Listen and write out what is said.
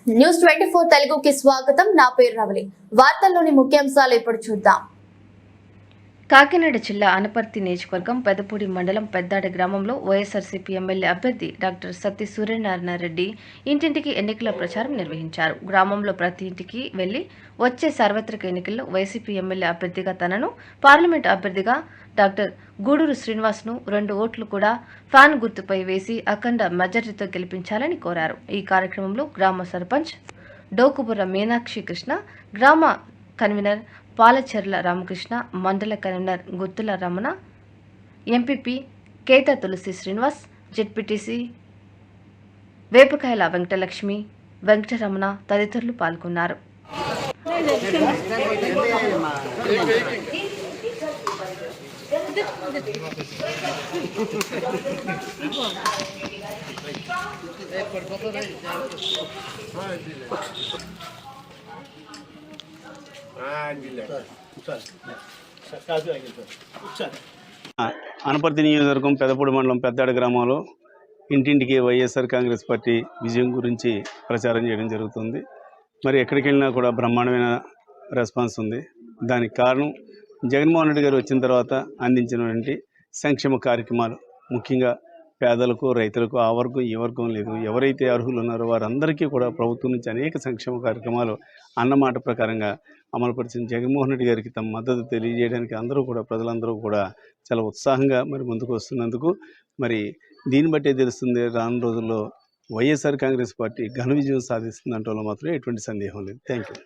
News 24 తెలుగుకి స్వాగతం. నా పేరు రవలి. వార్తల్లోని ముఖ్యాంశాలు ఇప్పుడు చూద్దాం. కాకినాడ జిల్లా అనపర్తి నియోజకవర్గం పెదపూడి మండలం పెద్దాడ గ్రామంలో వైఎస్ఆర్సీపీ ఎమ్మెల్యే అభ్యర్థి డాక్టర్ సత్తి సూర్యనారాయణ రెడ్డి ఇంటింటికి ఎన్నికల ప్రచారం నిర్వహించారు. గ్రామంలో ప్రతి ఇంటికి వెళ్లి వచ్చే సార్వత్రిక ఎన్నికల్లో వైసీపీ ఎమ్మెల్యే అభ్యర్థిగా తనను, పార్లమెంట్ అభ్యర్థిగా డాక్టర్ గూడూరు శ్రీనివాస్ను 2 ఓట్లు కూడా ఫ్యాన్ గుర్తుపై వేసి అఖండ మెజారిటీతో గెలిపించాలని కోరారు. ఈ కార్యక్రమంలో గ్రామ సర్పంచ్ డోకుబుర్ర మీనాక్షి కృష్ణ, గ్రామ కన్వీనర్ పాలచెర్ల రామకృష్ణ, మండల కన్వీనర్ గుత్తుల రమణ, ఎంపీపీ కేత తులసి శ్రీనివాస్, జెడ్పీటీసీ వేపకాయల వెంకటలక్ష్మి, వెంకటరమణ తదితరులు పాల్గొన్నారు. అనపర్తి నియోజకవర్గం పెదపూడి మండలం పెద్దాడ గ్రామంలో ఇంటింటికి వైఎస్ఆర్ కాంగ్రెస్ పార్టీ విజయం గురించి ప్రచారం చేయడం జరుగుతుంది. మరి ఎక్కడికి వెళ్ళినా కూడా బ్రహ్మాండమైన రెస్పాన్స్ ఉంది. దానికి కారణం జగన్మోహన్ రెడ్డి గారు వచ్చిన తర్వాత అందించినటువంటి సంక్షేమ కార్యక్రమాలు, ముఖ్యంగా పేదలకు, రైతులకు, ఆ వర్గం ఈ వర్గం లేదు, ఎవరైతే అర్హులు ఉన్నారో వారందరికీ కూడా ప్రభుత్వం నుంచి అనేక సంక్షేమ కార్యక్రమాలు అన్నమాట ప్రకారంగా అమలుపరిచిన జగన్మోహన్ రెడ్డి గారికి తమ మద్దతు తెలియజేయడానికి అందరూ కూడా, ప్రజలందరూ కూడా చాలా ఉత్సాహంగా మరి ముందుకు వస్తున్నందుకు మరి దీన్ని బట్టే తెలుస్తుంది రానున్న రోజుల్లో వైఎస్ఆర్ కాంగ్రెస్ పార్టీ ఘన విజయం సాధిస్తుందంటలో మాత్రం ఎటువంటి సందేహం లేదు. Thank you.